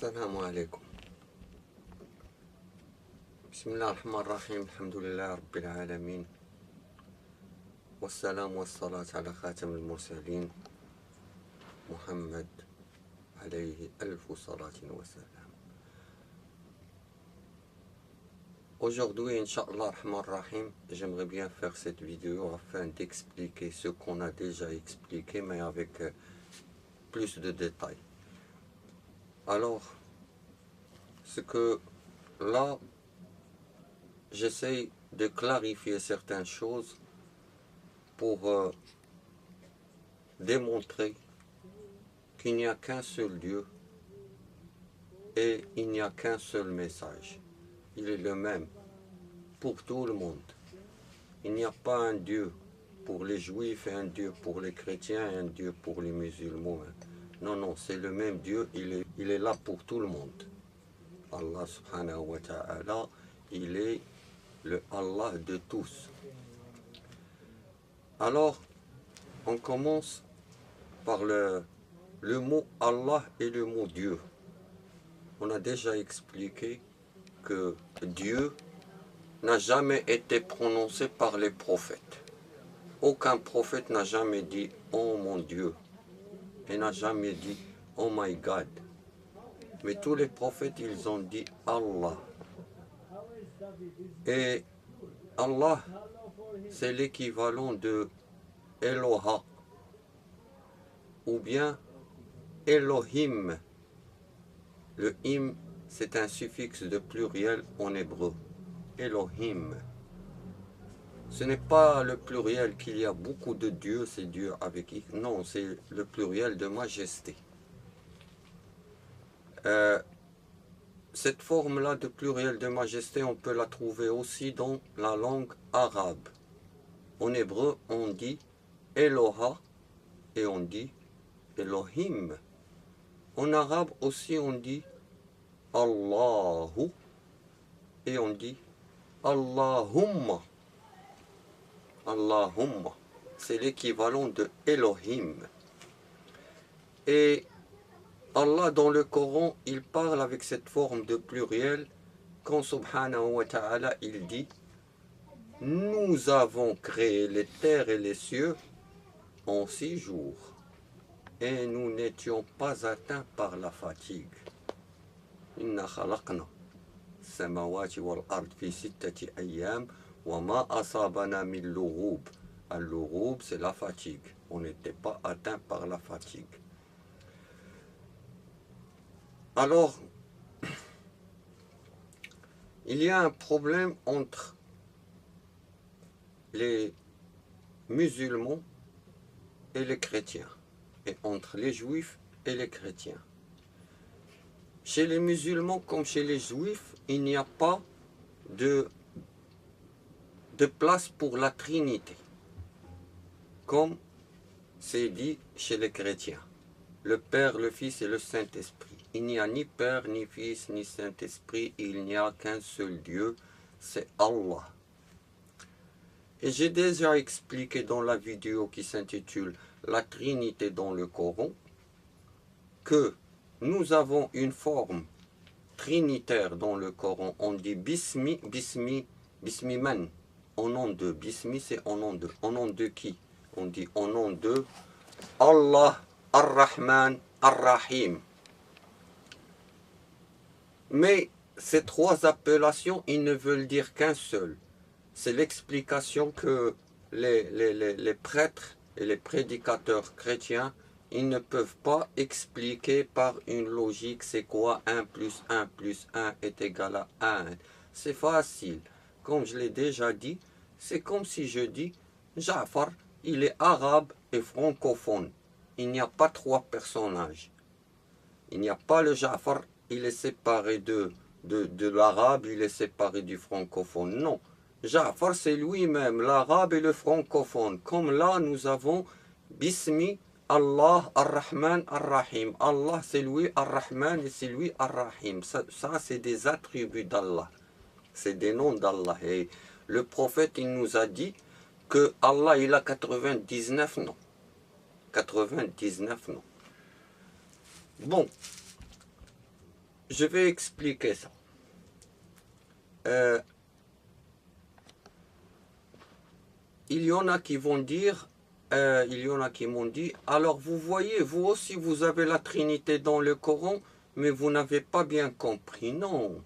السلام عليكم. بسم الله الرحمن الرحيم. الحمد لله رب العالمين، والسلام والصلاة على خاتم المرسلين محمد عليه ألف صلاة وسلام. Aujourd'hui, Inch'Allah Rahman Rahim, j'aimerais bien faire cette vidéo afin d'expliquer ce qu'on a déjà expliqué, mais avec plus de détails. Alors, ce que là, j'essaie de clarifier certaines choses pour démontrer qu'il n'y a qu'un seul Dieu et il n'y a qu'un seul message. Il est le même pour tout le monde. Il n'y a pas un Dieu pour les juifs et un Dieu pour les chrétiens et un Dieu pour les musulmans. Non, non, c'est le même Dieu, il est là pour tout le monde. Allah subhanahu wa ta'ala, il est le Allah de tous. Alors, on commence par le mot Allah et le mot Dieu. On a déjà expliqué que Dieu n'a jamais été prononcé par les prophètes. Aucun prophète n'a jamais dit « Oh mon Dieu » et n'a jamais dit « Oh my God ». Mais tous les prophètes, ils ont dit « Allah ». Et Allah, c'est l'équivalent de Eloha ou bien Elohim. Le him, c'est un suffixe de pluriel en hébreu. Elohim. Ce n'est pas le pluriel qu'il y a beaucoup de dieux, c'est Dieu avec X. Non, c'est le pluriel de majesté. Cette forme-là de pluriel de majesté, on peut la trouver aussi dans la langue arabe. En hébreu, on dit Eloha et on dit Elohim. En arabe aussi, on dit Allahu et on dit Allahumma. Allahumma, c'est l'équivalent de Elohim. Et Allah dans le Coran, il parle avec cette forme de pluriel quand subhanahu wa ta'ala il dit « Nous avons créé les terres et les cieux en 6 jours et nous n'étions pas atteints par la fatigue. » Inna khalaqna samawati wal ard fi sittati ayyam wa ma asabana min lughub. Al-lughub, c'est la fatigue. On n'était pas atteint par la fatigue. Alors, il y a un problème entre les musulmans et les chrétiens, et entre les juifs et les chrétiens. Chez les musulmans comme chez les juifs, il n'y a pas de place pour la Trinité, comme c'est dit chez les chrétiens. Le Père, le Fils et le Saint-Esprit. Il n'y a ni Père, ni Fils, ni Saint-Esprit, il n'y a qu'un seul Dieu, c'est Allah. Et j'ai déjà expliqué dans la vidéo qui s'intitule « La Trinité dans le Coran » que nous avons une forme trinitaire dans le Coran. On dit « Bismi, Bismi, Bismiman ». Au nom de Bismi, c'est au nom de. Au nom de qui? On dit au nom de Allah, Ar-Rahman, Ar-Rahim. Mais ces 3 appellations, ils ne veulent dire qu'un seul. C'est l'explication que les prêtres et les prédicateurs chrétiens, ils ne peuvent pas expliquer par une logique, c'est quoi 1 plus 1 plus 1 est égal à 1. C'est facile. Comme je l'ai déjà dit, c'est comme si je dis, Ja'far, il est arabe et francophone. Il n'y a pas 3 personnages. Il n'y a pas le Ja'far, il est séparé de l'arabe, il est séparé du francophone. Non, Ja'far c'est lui-même, l'arabe et le francophone. Comme là, nous avons Bismi, Allah, Ar-Rahman, Ar-Rahim. Allah c'est lui, Ar-Rahman, et c'est lui, Ar-Rahim. Ça c'est des attributs d'Allah. C'est des noms d'Allah. Et le prophète, il nous a dit que Allah, il a 99 noms. 99 noms. Bon. je vais expliquer ça. Il y en a qui vont dire, il y en a qui m'ont dit, alors vous voyez, vous aussi vous avez la Trinité dans le Coran, mais vous n'avez pas bien compris. Non,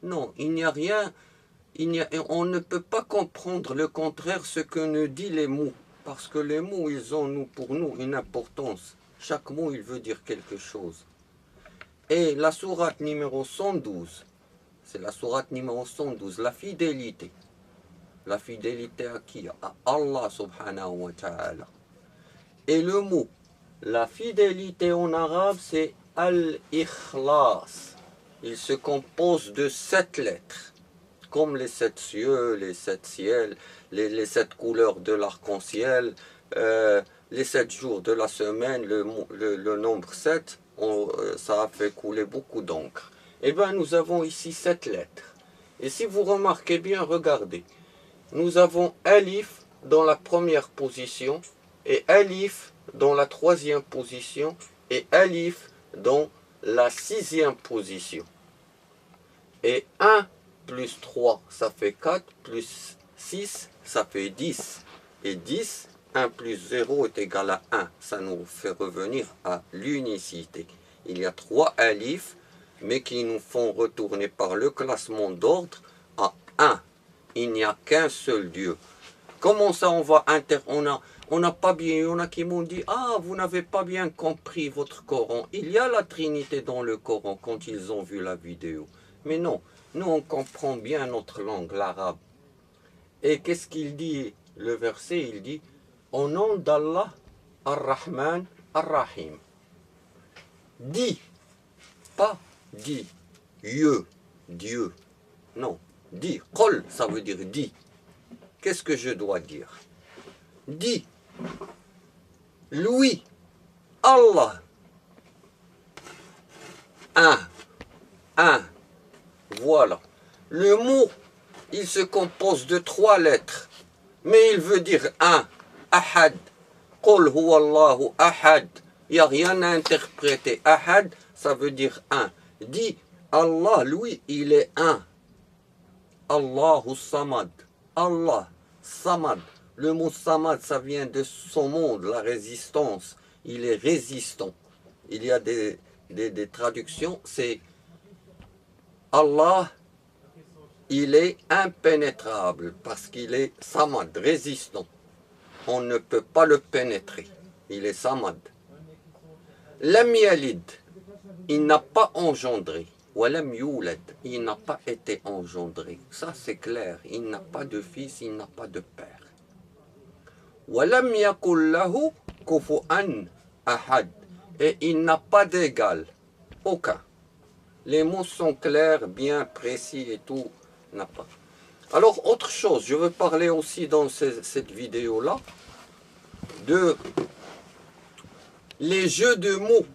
non, il n'y a rien, on ne peut pas comprendre le contraire ce que nous disent les mots, parce que les mots, ils ont pour nous une importance. Chaque mot, il veut dire quelque chose. Et la sourate numéro 112, c'est la sourate numéro 112, la fidélité. La fidélité à qui? À Allah subhanahu wa ta'ala. Et le mot, la fidélité en arabe, c'est al-ikhlas. Il se compose de 7 lettres, comme les 7 cieux, les 7 ciels, les 7 couleurs de l'arc-en-ciel, les 7 jours de la semaine, le nombre 7, ça a fait couler beaucoup d'encre. Eh bien, nous avons ici 7 lettres. Et si vous remarquez bien, regardez. Nous avons alif dans la première position et alif dans la troisième position et alif dans la sixième position. Et 1 plus 3, ça fait 4, plus 6, ça fait 10. Et 10, 1 plus 0 est égal à 1. Ça nous fait revenir à l'unicité. Il y a 3 alifs, mais qui nous font retourner par le classement d'ordre à 1. Il n'y a qu'un seul Dieu. Comment ça on va on n'a pas bien, il y en a qui m'ont dit, ah, vous n'avez pas bien compris votre Coran. Il y a la Trinité dans le Coran quand ils ont vu la vidéo. Mais non, nous on comprend bien notre langue, l'arabe. Et qu'est-ce qu'il dit, le verset? Il dit, au nom d'Allah, Ar-Rahman, Ar-Rahim. Dis, pas dis, Dieu. Non. Dis, qol, ça veut dire dis. Qu'est-ce que je dois dire? Dis, lui, Allah, un. Voilà. Le mot, il se compose de 3 lettres, mais il veut dire un. Ahad. Qul huwa Allahu ahad. Il n'y a rien à interpréter. Ahad, ça veut dire un. Dis, Allah, lui, il est un. Allahu Samad. Allah, Samad. Le mot Samad, ça vient de son monde, la résistance. Il est résistant. Il y a des traductions, c'est Allah, il est impénétrable parce qu'il est Samad, résistant. On ne peut pas le pénétrer. Il est Samad. Lam yalid, il n'a pas engendré. Walam yulad, il n'a pas été engendré. Ça c'est clair. Il n'a pas de fils, il n'a pas de père. Walam yakul lahu kufu'an ahad. Et il n'a pas d'égal. Aucun. Les mots sont clairs, bien précis et tout. N'a pas. Alors, autre chose, je veux parler aussi dans cette vidéo-là de les jeux de mots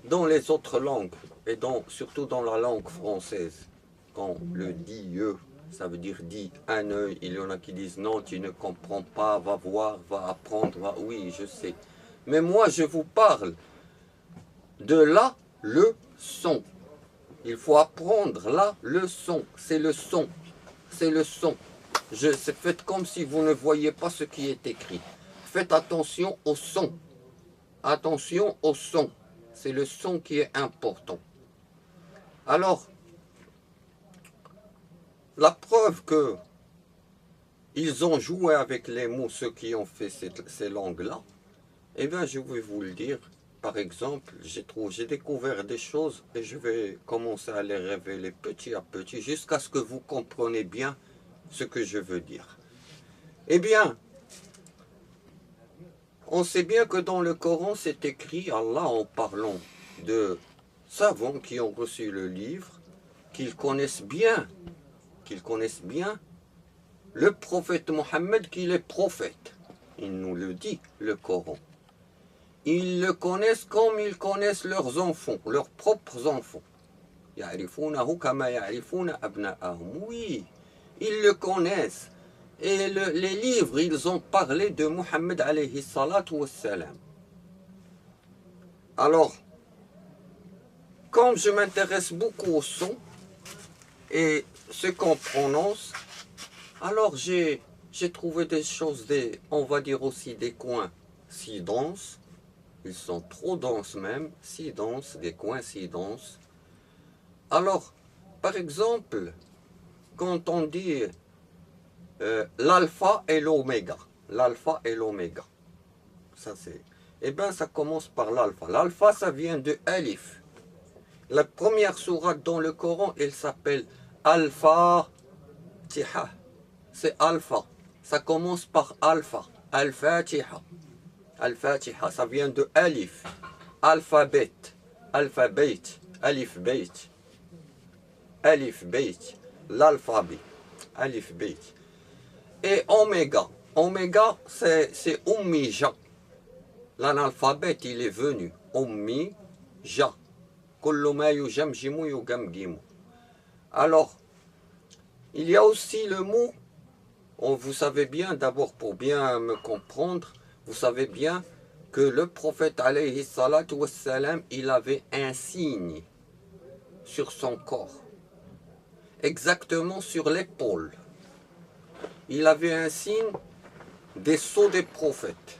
dans les autres langues et surtout dans la langue française. Quand le dit ça veut dire dit un œil. Il y en a qui disent non, tu ne comprends pas, va voir, va apprendre. Oui, je sais. Mais moi, je vous parle de la leçon. Il faut apprendre la leçon. C'est le son. C'est le son. Faites comme si vous ne voyez pas ce qui est écrit. Faites attention au son. Attention au son. C'est le son qui est important. Alors, la preuve que ils ont joué avec les mots, ceux qui ont fait ces langues-là, eh bien, je vais vous le dire. Par exemple, j'ai découvert des choses et je vais commencer à les révéler petit à petit jusqu'à ce que vous compreniez bien ce que je veux dire. Eh bien, on sait bien que dans le Coran, c'est écrit, Allah en parlant de savants qui ont reçu le livre, qu'ils connaissent bien le prophète Mohammed, qu'il est prophète. Il nous le dit, le Coran. Ils le connaissent comme ils connaissent leurs enfants, leurs propres enfants. Oui, ils le connaissent. Et les livres, ils ont parlé de Mohammed alayhi salatu wassalam. Alors, comme je m'intéresse beaucoup au son et ce qu'on prononce, alors j'ai trouvé des choses, on va dire aussi des coins si denses, ils sont trop denses même, si denses, des coins si denses. Alors, par exemple, quand on dit l'alpha et l'oméga, l'alpha et l'oméga, ça c'est, eh bien ça commence par l'alpha. L'alpha ça vient de alif. La première sourate dans le Coran, elle s'appelle Al-Fatiha. C'est Alpha. Ça commence par Alpha. Al-Fatiha. Al-Fatiha, ça vient de Alif. Alphabet. Alphabet. Alif Beit. Alif Beit. L'alphabet. Alif Beit. Et Oméga. Oméga, c'est Ummija. L'analphabet, il est venu. Ummija. Alors, il y a aussi le mot, vous savez bien, d'abord pour bien me comprendre, vous savez bien que le prophète alayhi salatu wassalam, il avait un signe sur son corps, exactement sur l'épaule. Il avait un signe des sceaux des prophètes.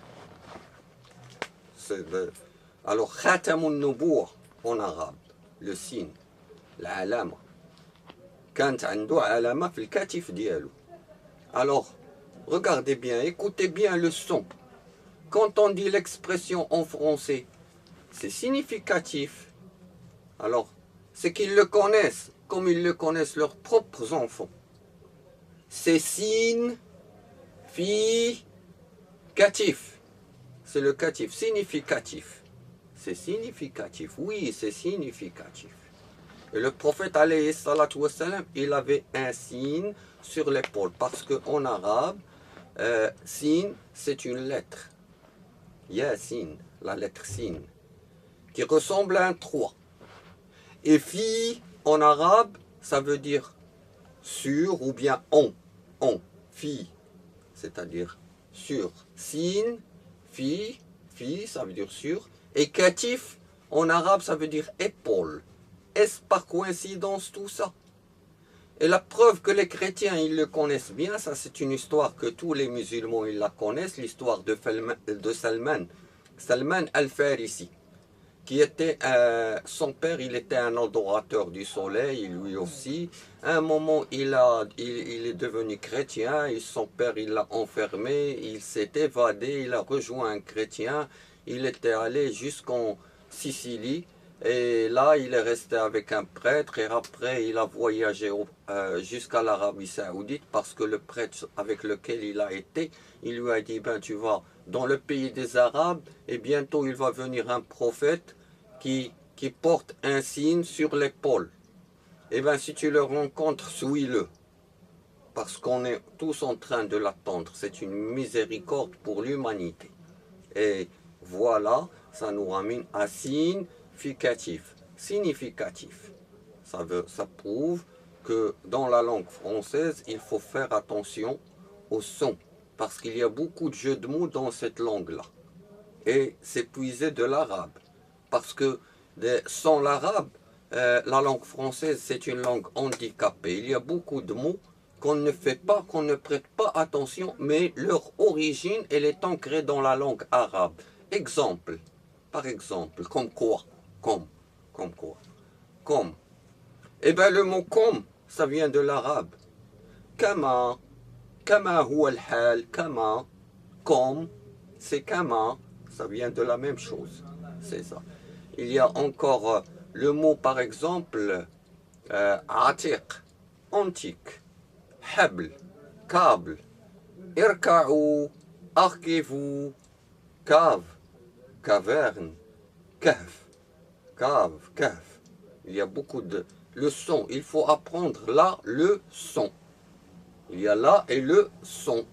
Alors, khatamun nubuwah en arabe, le signe, l'alama. كانت عنده علامة في الكتف ديالو. Alors, regardez bien, écoutez bien le son. Quand on dit l'expression en français, c'est significatif. Alors, c'est qu'ils le connaissent, comme ils le connaissent leurs propres enfants. C'est significatif. C'est le catif, significatif. C'est significatif, oui, c'est significatif. Et le prophète, alayhi salatu wassalam, il avait un signe sur l'épaule. Parce qu'en arabe, signe, c'est une lettre. Yasin, la lettre signe, qui ressemble à un 3. Et fi, en arabe, ça veut dire sur ou bien on. Fi, c'est-à-dire sur. Signe, fi, ça veut dire sur. Et katif, en arabe, ça veut dire épaule. Est-ce par coïncidence tout ça? Et la preuve que les chrétiens, ils le connaissent bien, ça c'est une histoire que tous les musulmans, ils la connaissent, l'histoire de Salman al-Farisi, qui était, son père, il était un adorateur du soleil, lui aussi. À un moment, il est devenu chrétien, et son père, il l'a enfermé, il s'est évadé, il a rejoint un chrétien, il était allé jusqu'en Sicile. Et là, il est resté avec un prêtre et après, il a voyagé jusqu'à l'Arabie Saoudite parce que le prêtre avec lequel il a été, il lui a dit, ben tu vas dans le pays des Arabes et bientôt il va venir un prophète qui porte un signe sur l'épaule. Et bien si tu le rencontres, suis-le. Parce qu'on est tous en train de l'attendre. C'est une miséricorde pour l'humanité. Et voilà, ça nous ramène à signe significatif. Ça prouve que dans la langue française, il faut faire attention au son, parce qu'il y a beaucoup de jeux de mots dans cette langue-là. Et c'est puisé de l'arabe, parce que sans l'arabe, la langue française, c'est une langue handicapée. Il y a beaucoup de mots qu'on ne fait pas, qu'on ne prête pas attention, mais leur origine, elle est ancrée dans la langue arabe. Exemple, par exemple, comme quoi? Comme quoi? Comme. Eh bien, le mot comme, ça vient de l'arabe. Kama. Kama huwa al-hal. Kama. Comme. C'est kama. Ça vient de la même chose. C'est ça. Il y a encore le mot, par exemple, atiq. Antique. Habl. Câble. Irka'ou. Arquez-vous. Cave. Caverne. Cave. Cave. Il y a beaucoup de... Le son, il faut apprendre là le son. Il y a là et le son.